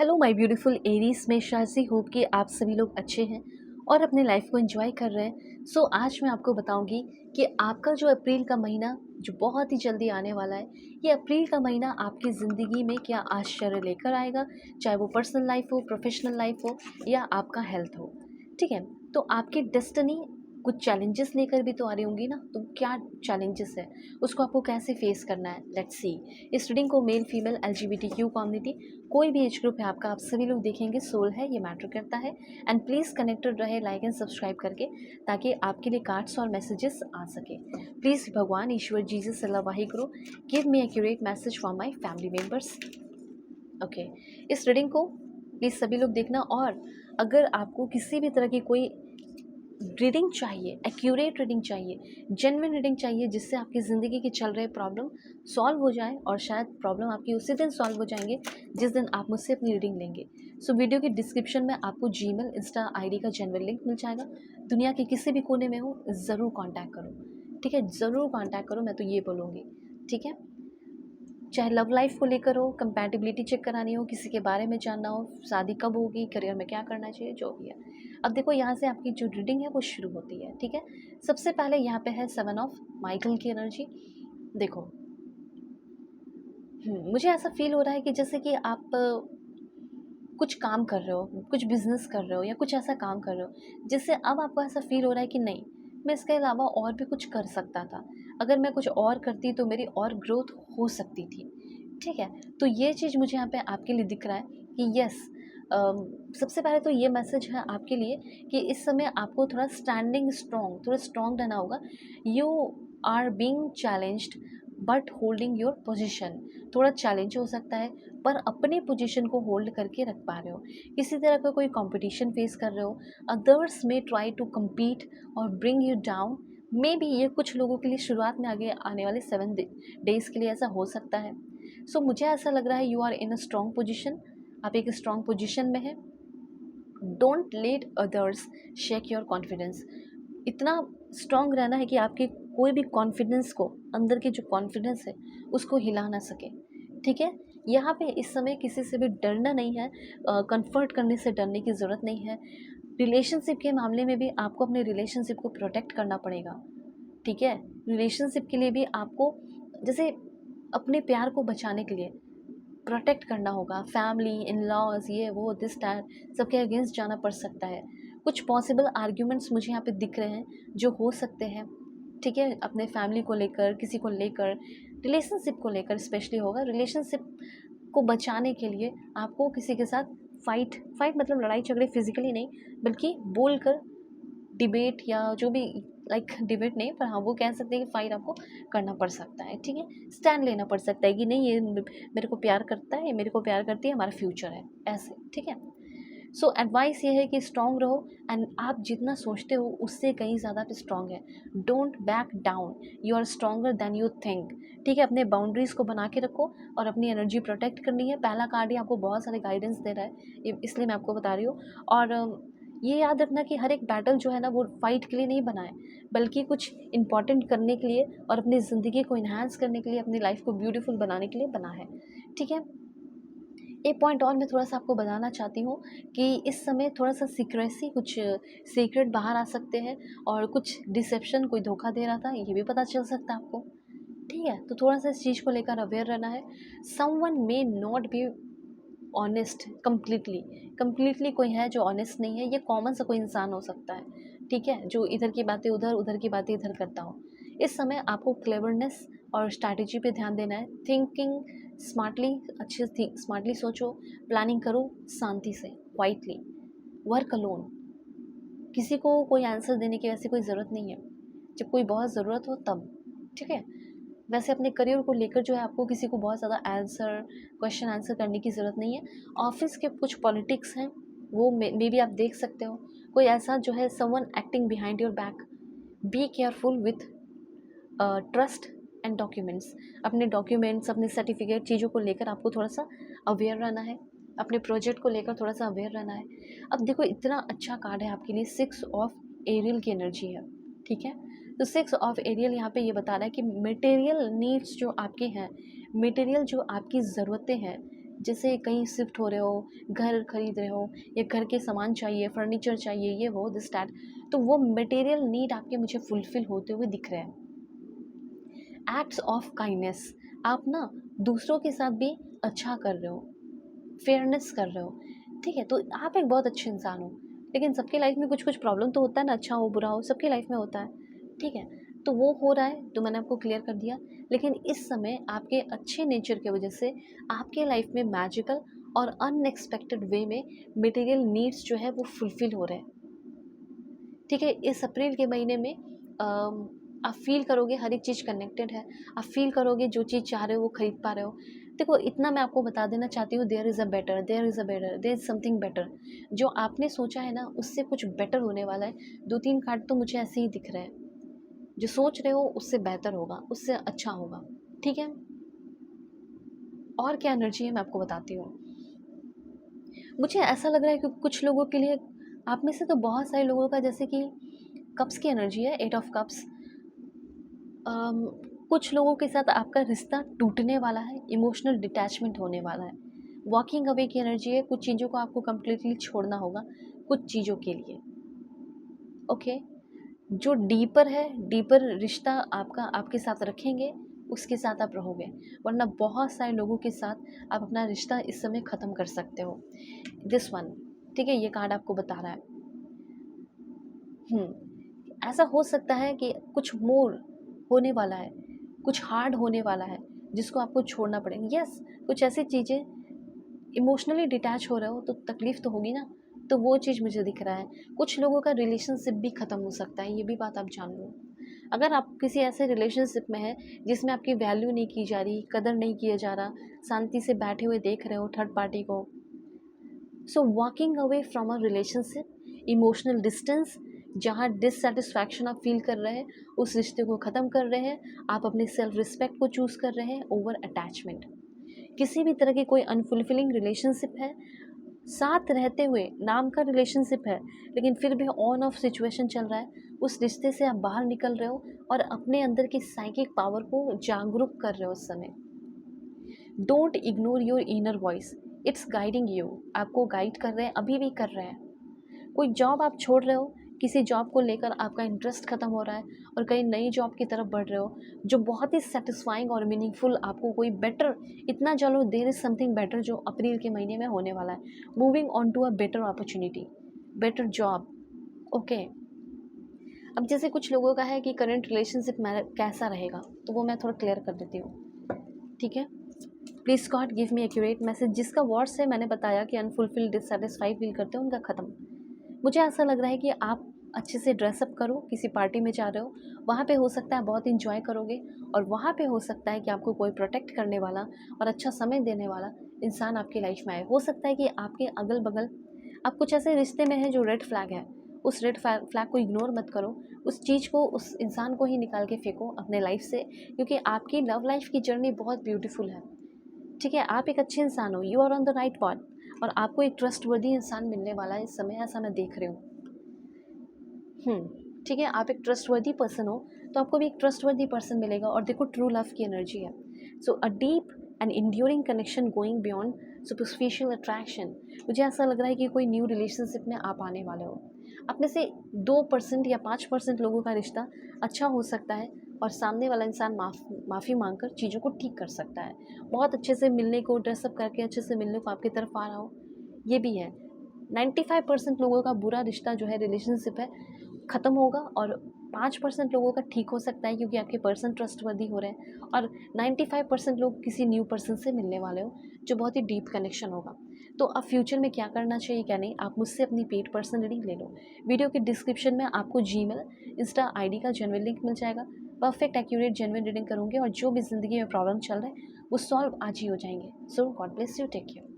Hello my beautiful Aries में Shaji hope कि आप सभी लोग अच्छे हैं और अपने लाइफ को एंजॉय कर रहे हैं। आज मैं आपको बताऊंगी कि आपका जो अप्रैल का महीना जो बहुत ही जल्दी आने वाला है, ये अप्रैल का महीना आपकी ज़िंदगी में क्या आश्चर्य लेकर आएगा, चाहे वो पर्सनल लाइफ हो, प्रोफेशनल लाइफ हो या आपका हेल्थ हो। ठीक है, तो आपकी डेस्टिनी कुछ चैलेंजेस लेकर भी तो आ रही होंगी ना, तो क्या चैलेंजेस है, उसको आपको कैसे फेस करना है, लेट्स सी। इस रीडिंग को मेल फीमेल LGBTQ कम्युनिटी, कोई भी एज ग्रुप है आपका, आप सभी लोग देखेंगे, सोल है, ये मैटर करता है। एंड प्लीज़ कनेक्टेड रहे लाइक एंड सब्सक्राइब करके, ताकि आपके लिए कार्ड्स और मैसेजेस आ सके। प्लीज़ भगवान ईश्वर Jesus Allah Waheguru give me accurate message for my family members. Okay, इस रीडिंग को प्लीज़ सभी लोग देखना। और अगर आपको किसी भी तरह की कोई रीडिंग चाहिए, एक्यूरेट रीडिंग चाहिए, जेन्युइन रीडिंग चाहिए, जिससे आपकी ज़िंदगी के चल रहे प्रॉब्लम सॉल्व हो जाए, और शायद प्रॉब्लम आपकी उसी दिन सॉल्व हो जाएंगे जिस दिन आप मुझसे अपनी रीडिंग लेंगे। वीडियो के डिस्क्रिप्शन में आपको जीमेल इंस्टा आईडी का जेन्युइन लिंक मिल जाएगा। दुनिया के किसी भी कोने में हो, ज़रूर कॉन्टैक्ट करो। ठीक है, ज़रूर कॉन्टैक्ट करो, मैं तो ये बोलूँगी। ठीक है, चाहे लव लाइफ को लेकर हो, कंपैटिबिलिटी चेक करानी हो, किसी के बारे में जानना हो, शादी कब होगी, करियर में क्या करना चाहिए, जो भी है। अब देखो, यहाँ से आपकी जो रीडिंग है वो शुरू होती है। ठीक है, सबसे पहले यहाँ पे है 7 ऑफ माइकल की एनर्जी। देखो, मुझे ऐसा फील हो रहा है कि जैसे कि आप कुछ काम कर रहे हो, कुछ बिजनेस कर रहे हो, या कुछ ऐसा काम कर रहे हो जिससे अब आपको ऐसा फील हो रहा है कि नहीं, मैं इसके अलावा और भी कुछ कर सकता था, अगर मैं कुछ और करती तो मेरी और ग्रोथ हो सकती थी। ठीक है, तो ये चीज़ मुझे यहाँ पे आपके लिए दिख रहा है कि यस, सबसे पहले तो ये मैसेज है आपके लिए कि इस समय आपको थोड़ा स्टैंडिंग स्ट्रॉन्ग, थोड़ा स्ट्रॉन्ग रहना होगा। You are being challenged but holding your position. थोड़ा चैलेंज हो सकता है, पर अपनी पोजीशन को होल्ड करके रख पा रहे हो। किसी तरह का कोई कंपटीशन फेस कर रहे हो, अदर्स में ट्राई टू compete और bring you down. May be ये कुछ लोगों के लिए शुरुआत में आगे आने वाले 7 डेज के लिए ऐसा हो सकता है। मुझे ऐसा लग रहा है you are in a strong position, आप एक स्ट्रॉन्ग पोजिशन में है। Don't let others shake your confidence. इतना स्ट्रॉन्ग रहना है कि आपके कोई भी कॉन्फिडेंस को, अंदर की जो कॉन्फिडेंस है, उसको हिला ना सके। ठीक है, यहाँ पे इस समय किसी से भी डरना नहीं है, कंफर्ट करने से डरने की ज़रूरत नहीं है। रिलेशनशिप के मामले में भी आपको अपने रिलेशनशिप को प्रोटेक्ट करना पड़ेगा। ठीक है, रिलेशनशिप के लिए भी आपको जैसे अपने प्यार को बचाने के लिए प्रोटेक्ट करना होगा। फैमिली, इन लॉज, ये वो, दिस टाइम सबके अगेंस्ट जाना पड़ सकता है। कुछ पॉसिबल आर्ग्यूमेंट्स मुझे यहाँ पे दिख रहे हैं जो हो सकते हैं। ठीक है, अपने फैमिली को लेकर, किसी को लेकर, रिलेशनशिप को लेकर स्पेशली होगा। रिलेशनशिप को बचाने के लिए आपको किसी के साथ फाइट मतलब लड़ाई झगड़े, फिजिकली नहीं बल्कि बोल कर, डिबेट या जो भी, लाइक डिबेट नहीं, पर हाँ वो कह सकते हैं कि फाइट आपको करना पड़ सकता है। ठीक है, स्टैंड लेना पड़ सकता है कि नहीं, ये मेरे को प्यार करता है, ये मेरे को प्यार करती है, हमारा फ्यूचर है, ऐसे। ठीक है, एडवाइस ये है कि स्ट्रॉन्ग रहो, एंड आप जितना सोचते हो उससे कहीं ज़्यादा आप स्ट्रॉन्ग है। Don't back down, you are stronger than you think. ठीक है, अपने बाउंड्रीज़ को बना के रखो और अपनी एनर्जी प्रोटेक्ट करनी है। पहला कार्ड ही आपको बहुत सारे गाइडेंस दे रहा है, इसलिए मैं आपको बता रही हूँ। और ये याद रखना कि हर एक बैटल जो है ना, वो फाइट के लिए नहीं बना है, बल्कि कुछ इंपॉर्टेंट करने के लिए और अपनी ज़िंदगी को इन्हांस करने के लिए, अपनी लाइफ को ब्यूटीफुल बनाने के लिए बना है। ठीक है, एक पॉइंट और मैं थोड़ा सा आपको बताना चाहती हूँ कि इस समय थोड़ा सा सीक्रेसी, कुछ सीक्रेट बाहर आ सकते हैं, और कुछ डिसेप्शन, कोई धोखा दे रहा था, ये भी पता चल सकता है आपको। ठीक है, तो थोड़ा सा इस चीज़ को लेकर अवेयर रहना है। Someone may not be honest completely कोई है जो ऑनेस्ट नहीं है, ये कॉमन सा कोई इंसान हो सकता है। ठीक है, जो इधर की बातें उधर, उधर की बातें इधर करता हो। इस समय आपको क्लेवरनेस और स्ट्रैटेजी पे ध्यान देना है। थिंकिंग स्मार्टली, अच्छे स्मार्टली सोचो, प्लानिंग करो शांति से, क्वाइटली। वर्क अलोन, किसी को कोई आंसर देने की वैसे कोई ज़रूरत नहीं है, जब कोई बहुत ज़रूरत हो तब। ठीक है, वैसे अपने करियर को लेकर जो है, आपको किसी को बहुत ज़्यादा क्वेश्चन आंसर करने की ज़रूरत नहीं है। ऑफिस के कुछ पॉलिटिक्स हैं, वो मे बी आप देख सकते हो। कोई ऐसा जो है, someone acting behind your back, be careful with trust and documents. अपने डॉक्यूमेंट्स, अपने सर्टिफिकेट, चीज़ों को लेकर आपको थोड़ा सा अवेयर रहना है। अपने प्रोजेक्ट को लेकर थोड़ा सा अवेयर रहना है। अब देखो, इतना अच्छा कार्ड है आपके लिए, 6 ऑफ एरियल की एनर्जी है। ठीक है, तो 6 ऑफ एरियल यहाँ पे ये बता रहा है कि मटेरियल नीड्स जो आपके हैं, मटेरियल जो आपकी ज़रूरतें हैं, जैसे कहीं शिफ्ट हो रहे हो, घर खरीद रहे हो या घर के सामान चाहिए, फर्नीचर चाहिए, ये वो दिस दैट, तो वो मटेरियल नीड आपके मुझे फुलफिल होते हुए दिख रहे हैं। एक्ट्स ऑफ काइंडनेस, आप ना दूसरों के साथ भी अच्छा कर रहे हो, फेयरनेस कर रहे हो, ठीक है, तो आप एक बहुत अच्छे इंसान हो। लेकिन सबके लाइफ में कुछ कुछ प्रॉब्लम तो होता है ना, अच्छा हो बुरा हो सबके लाइफ में होता है, ठीक है, तो वो हो रहा है तो मैंने आपको क्लियर कर दिया। लेकिन इस समय आपके अच्छे नेचर की वजह से आपके लाइफ में मैजिकल और अनएक्सपेक्टेड वे में मटेरियल नीड्स जो है वो फुलफिल हो रहे हैं, ठीक है। इस अप्रैल के महीने में आप फील करोगे हर एक चीज़ कनेक्टेड है, आप फील करोगे जो चीज़ चाह रहे हो वो खरीद पा रहे हो। देखो इतना मैं आपको बता देना चाहती हूँ, there is a better, there is a better, there is something better. जो आपने सोचा है ना उससे कुछ बेटर होने वाला है। 2-3 कार्ड तो मुझे ऐसे ही दिख रहे हैं, जो सोच रहे हो उससे बेहतर होगा, उससे अच्छा होगा, ठीक है। और क्या एनर्जी है मैं आपको बताती हूँ। मुझे ऐसा लग रहा है कि कुछ लोगों के लिए, आप में से तो बहुत सारे लोगों का जैसे कि कप्स की एनर्जी है, 8 ऑफ कप्स। अम, कुछ लोगों के साथ आपका रिश्ता टूटने वाला है, इमोशनल डिटैचमेंट होने वाला है, वॉकिंग अवे की एनर्जी है। कुछ चीज़ों को आपको कंप्लीटली छोड़ना होगा कुछ चीज़ों के लिए, ओके। जो डीपर है, डीपर रिश्ता आपका आपके साथ रखेंगे उसके साथ आप रहोगे, वरना बहुत सारे लोगों के साथ आप अपना रिश्ता इस समय ख़त्म कर सकते हो। दिस वन, ठीक है, ये कार्ड आपको बता रहा है। ऐसा हो सकता है कि कुछ मोर होने वाला है, कुछ हार्ड होने वाला है जिसको आपको छोड़ना पड़ेगा। यस, कुछ ऐसी चीज़ें, इमोशनली डिटैच हो रहे हो तो तकलीफ़ तो होगी ना, तो वो चीज़ मुझे दिख रहा है। कुछ लोगों का रिलेशनशिप भी ख़त्म हो सकता है, ये भी बात आप जान लो। अगर आप किसी ऐसे रिलेशनशिप में हैं जिसमें आपकी वैल्यू नहीं की जा रही, कदर नहीं किया जा रहा, शांति से बैठे हुए देख रहे हो थर्ड पार्टी को, so walking away from a relationship, emotional distance, जहाँ डिससेटिस्फैक्शन आप फील कर रहे हैं उस रिश्ते को ख़त्म कर रहे हैं। आप अपने सेल्फ रिस्पेक्ट को चूज़ कर रहे हैं ओवर अटैचमेंट। किसी भी तरह की कोई अनफुलफिलिंग रिलेशनशिप है, साथ रहते हुए नाम का रिलेशनशिप है लेकिन फिर भी ऑन ऑफ सिचुएशन चल रहा है, उस रिश्ते से आप बाहर निकल रहे हो और अपने अंदर की साइकिक पावर को जागरूक कर रहे हो उस समय। Don't ignore your inner voice, it's guiding you, आपको गाइड कर रहे हैं, अभी भी कर रहे हैं। कोई जॉब आप छोड़ रहे हो, किसी जॉब को लेकर आपका इंटरेस्ट ख़त्म हो रहा है और कहीं नई जॉब की तरफ बढ़ रहे हो जो बहुत ही सेटिस्फाइंग और मीनिंगफुल, आपको कोई बेटर, इतना चलो देयर इज़ समथिंग बेटर जो अप्रैल के महीने में होने वाला है। Moving on to a better opportunity, better job, okay. अब जैसे कुछ लोगों का है कि करंट रिलेशनशिप में कैसा रहेगा, तो वो मैं थोड़ा क्लियर कर देती हूँ, ठीक है। Please God give me accurate message. जिसका वर्ड्स है मैंने बताया कि अनफुलफिल्ड डिससेटिस्फाइड फील करते हो उनका ख़त्म। मुझे ऐसा लग रहा है कि आप अच्छे से ड्रेसअप करो, किसी पार्टी में जा रहे हो, वहाँ पे हो सकता है बहुत इंजॉय करोगे और वहाँ पे हो सकता है कि आपको कोई प्रोटेक्ट करने वाला और अच्छा समय देने वाला इंसान आपकी लाइफ में आए। हो सकता है कि आपके अगल बगल आप कुछ ऐसे रिश्ते में हैं जो रेड फ्लैग है, उस रेड फ्लैग को इग्नोर मत करो, उस चीज़ को, उस इंसान को ही निकाल के फेंको अपने लाइफ से, क्योंकि आपकी लव लाइफ की जर्नी बहुत ब्यूटीफुल है, ठीक है। आप एक अच्छे इंसान हो, you are on the right path और आपको एक ट्रस्टवर्दी इंसान मिलने वाला है इस समय, ऐसा मैं देख रही हूँ। ठीक है, आप एक ट्रस्टवर्दी पर्सन हो तो आपको भी एक ट्रस्टवर्दी पर्सन मिलेगा और देखो ट्रू लव की एनर्जी है। So a deep and enduring connection going beyond superficial attraction. मुझे ऐसा लग रहा है कि कोई न्यू रिलेशनशिप में आप आने वाले हो। आप में से 2% या 5% लोगों का रिश्ता अच्छा हो सकता है और सामने वाला इंसान माफ़ी मांगकर चीज़ों को ठीक कर सकता है। बहुत अच्छे से मिलने को, ड्रेसअप करके अच्छे से मिलने को आपकी तरफ आ रहा हो, ये भी है। 95% लोगों का बुरा रिश्ता जो है, रिलेशनशिप है, ख़त्म होगा और 5% लोगों का ठीक हो सकता है क्योंकि आपके पर्सन ट्रस्टवर्दी हो रहे हैं और 95% लोग किसी न्यू पर्सन से मिलने वाले हो जो बहुत ही डीप कनेक्शन होगा। तो अब फ्यूचर में क्या करना चाहिए क्या नहीं, आप मुझसे अपनी पेड पर्सन रीडिंग ले लो। वीडियो के डिस्क्रिप्शन में आपको जीमेल, इंस्टा आईडी का जेन्युइन लिंक मिल जाएगा। परफेक्ट एक्यूरेट जेन्युइन रीडिंग करूँगी और जो भी ज़िंदगी में प्रॉब्लम चल रहा है वो सॉल्व आज ही हो जाएंगे। So God bless you, take care.